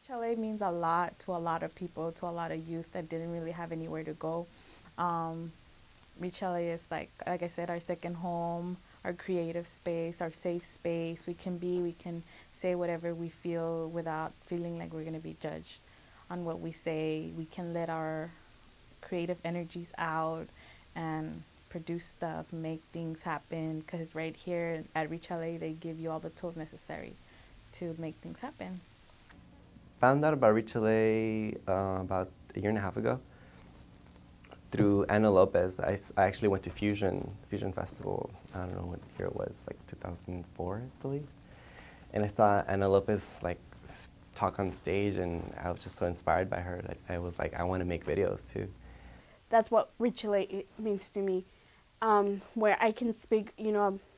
LA means a lot to a lot of people, to a lot of youth that didn't really have anywhere to go. Um, Reach LA is like I said, our second home, our creative space, our safe space. We can say whatever we feel without feeling like we're gonna be judged on what we say. We can let our creative energies out and produce stuff, make things happen. Because right here at Reach LA, they give you all the tools necessary to make things happen. Found out about Rachel about a year and a half ago through Ana Lopez. I actually went to Fusion Festival. I don't know what year it was, like 2004, I believe. And I saw Ana Lopez like talk on stage, and I was just so inspired by her. Like, I was like, I want to make videos too. That's what ritual means to me, where I can speak,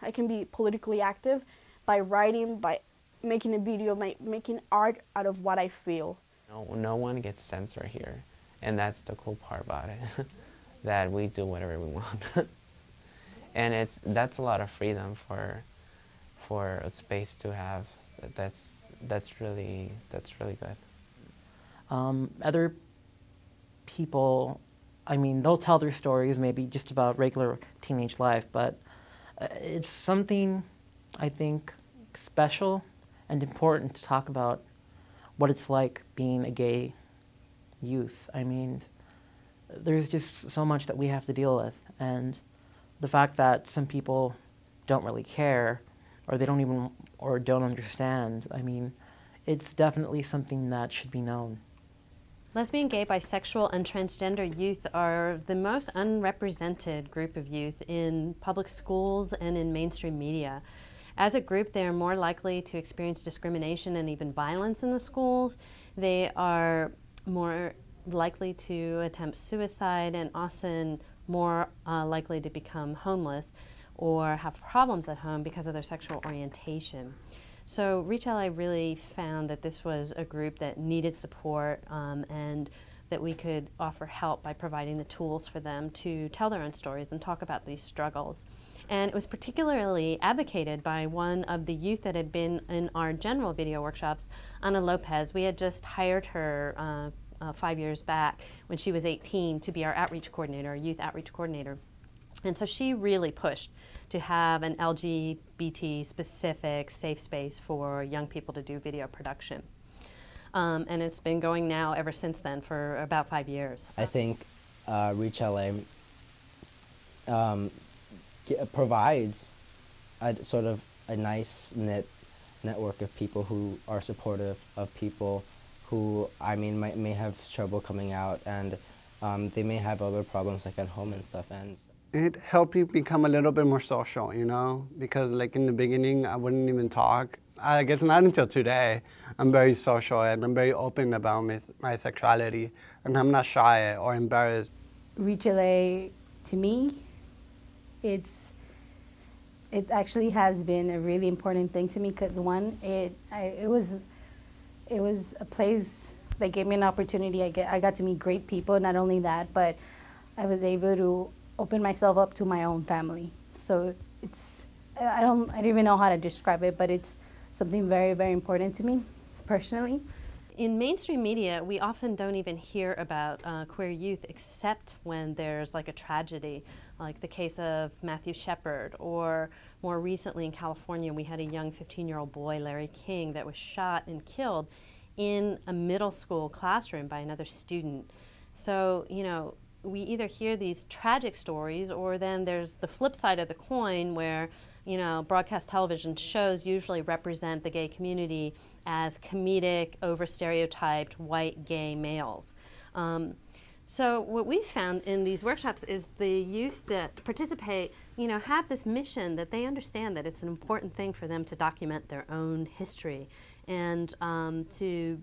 I can be politically active by writing, by making a video, by making art out of what I feel. No one gets censored here, and that's the cool part about it, that we do whatever we want. And that's a lot of freedom for a space to have. That's really good. Other people, I mean, they'll tell their stories maybe just about regular teenage life, but it's something, I think, special and important to talk about what it's like being a gay youth. I mean, there's just so much that we have to deal with, and the fact that some people don't really care, or they don't even, or don't understand, I mean, it's definitely something that should be known. Lesbian, gay, bisexual, and transgender youth are the most unrepresented group of youth in public schools and in mainstream media. As a group, they are more likely to experience discrimination and even violence in the schools. They are more likely to attempt suicide and often more likely to become homeless or have problems at home because of their sexual orientation. So Reach LA really found that this was a group that needed support and that we could offer help by providing the tools for them to tell their own stories and talk about these struggles. And it was particularly advocated by one of the youth that had been in our general video workshops, Ana Lopez. We had just hired her 5 years back when she was 18 to be our outreach coordinator, our youth outreach coordinator. And so she really pushed to have an LGBT-specific safe space for young people to do video production. And it's been going now ever since then for about 5 years. I think Reach LA provides a sort of a nice knit network of people who are supportive of people who, I mean, may have trouble coming out, and they may have other problems like at home and stuff. And it helped me become a little bit more social, because like in the beginning, I wouldn't even talk. I guess not until today. I'm very social and I'm very open about my sexuality, and I'm not shy or embarrassed. Reach LA, to me, it actually has been a really important thing to me because one, it was a place that gave me an opportunity. I got to meet great people. Not only that, but I was able to open myself up to my own family. So I don't even know how to describe it, but it's something very, very important to me personally. In mainstream media, we often don't even hear about queer youth except when there's like a tragedy, like the case of Matthew Shepard, or more recently in California, we had a young 15-year-old boy, Larry King, that was shot and killed in a middle school classroom by another student. So, we either hear these tragic stories, or then there's the flip side of the coin where, broadcast television shows usually represent the gay community as comedic, over-stereotyped white gay males. So what we found in these workshops is the youth that participate, have this mission that they understand that it's an important thing for them to document their own history and to,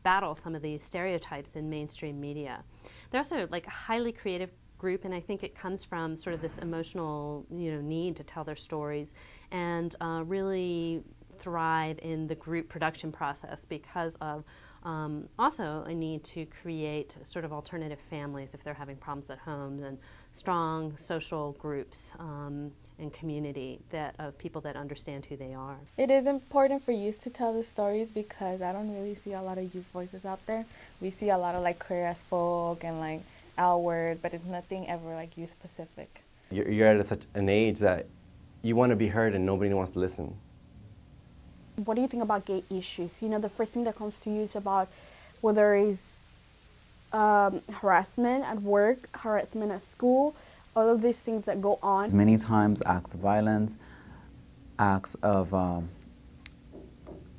battle some of these stereotypes in mainstream media. They're also like a highly creative group, and I think it comes from sort of this emotional, need to tell their stories and really thrive in the group production process because of Also a need to create sort of alternative families if they're having problems at home, and strong social groups and community of people that understand who they are. It is important for youth to tell the stories because I don't really see a lot of youth voices out there. We see a lot of like queer as folk and like L Word, but it's nothing ever like youth specific. You're at such an age that you want to be heard and nobody wants to listen. What do you think about gay issues? You know, the first thing that comes to you is about whether it's harassment at work, harassment at school, all of these things that go on. Many times acts of violence, acts of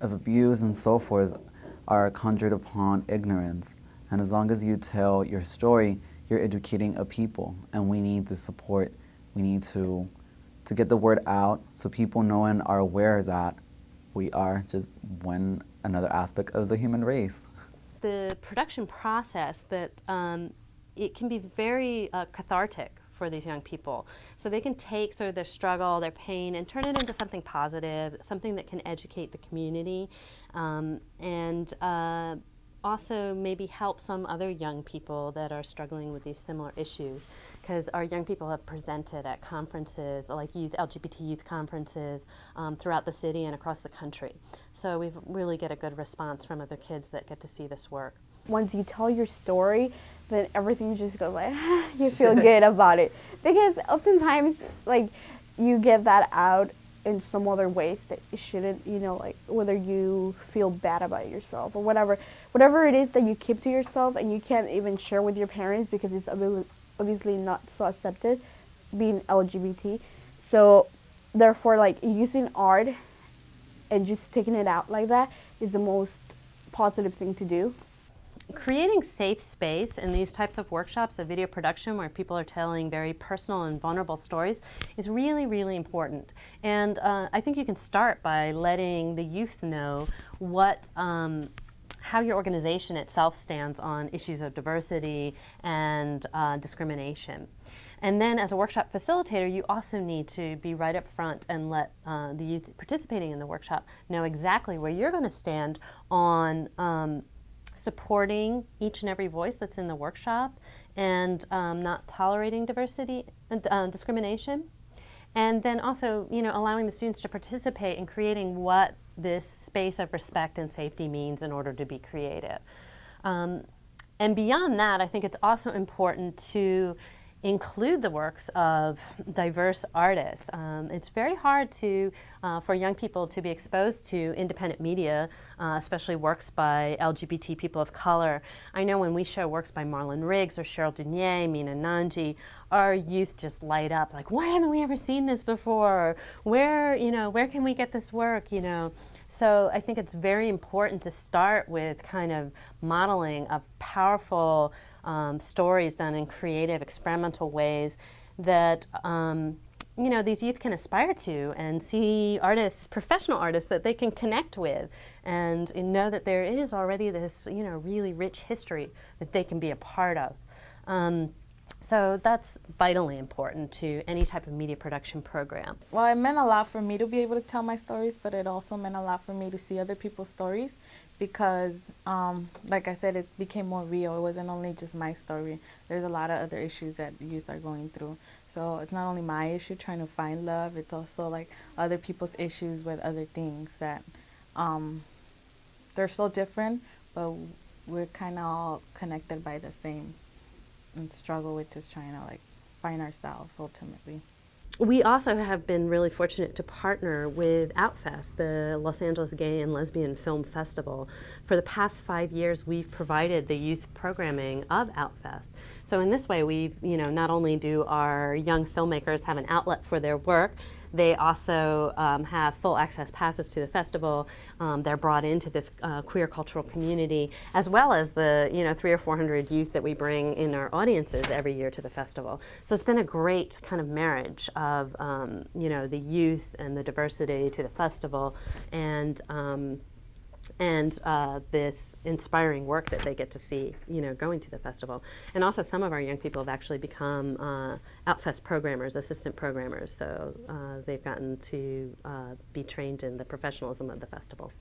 abuse and so forth are conjured upon ignorance. And as long as you tell your story, you're educating a people, and we need the support. We need to get the word out so people know and are aware that we are just another aspect of the human race. The production process, that it can be very cathartic for these young people. So they can take sort of their struggle, their pain, and turn it into something positive, something that can educate the community, and also maybe help some other young people that are struggling with these similar issues, because our young people have presented at conferences like LGBT youth conferences throughout the city and across the country. So we really get a good response from other kids that get to see this work. Once you tell your story, then everything just goes like, you feel good about it. Because oftentimes, like, you get that out in some other ways that you shouldn't, you know, like whether you feel bad about yourself or whatever it is that you keep to yourself and you can't even share with your parents because it's obviously not so accepted, being LGBT. So therefore, like, using art and just taking it out like that is the most positive thing to do. Creating safe space in these types of workshops of video production where people are telling very personal and vulnerable stories is really, really important. And I think you can start by letting the youth know how your organization itself stands on issues of diversity and discrimination. And then as a workshop facilitator, you also need to be right up front and let the youth participating in the workshop know exactly where you're going to stand on supporting each and every voice that's in the workshop and not tolerating diversity and discrimination. And then also, you know, allowing the students to participate in creating what this space of respect and safety means in order to be creative. And beyond that, I think it's also important to include the works of diverse artists. It's very hard for young people to be exposed to independent media, especially works by LGBT people of color. I know when we show works by Marlon Riggs or Cheryl Dunier, Mina Nanji, our youth just light up like, why haven't we ever seen this before? Where can we get this work, you know? So I think it's very important to start with kind of modeling of powerful stories done in creative, experimental ways that you know, these youth can aspire to and see artists, professional artists that they can connect with, and know that there is already this, you know, really rich history that they can be a part of. So that's vitally important to any type of media production program. Well, it meant a lot for me to be able to tell my stories, but it also meant a lot for me to see other people's stories because, like I said, it became more real. It wasn't only just my story. There's a lot of other issues that youth are going through. So it's not only my issue trying to find love, it's also like other people's issues with other things that they're so different, but we're kind of all connected by the same and struggle with just trying to like find ourselves ultimately. We also have been really fortunate to partner with Outfest, the Los Angeles Gay and Lesbian Film Festival. For the past 5 years, we've provided the youth programming of Outfest. So in this way, we've, you know, not only do our young filmmakers have an outlet for their work, they also have full access passes to the festival. They're brought into this queer cultural community, as well as the 300 or 400 youth that we bring in our audiences every year to the festival. So it's been a great kind of marriage of the youth and the diversity to the festival, and this inspiring work that they get to see, going to the festival. And also some of our young people have actually become Outfest programmers, assistant programmers, so they've gotten to be trained in the professionalism of the festival.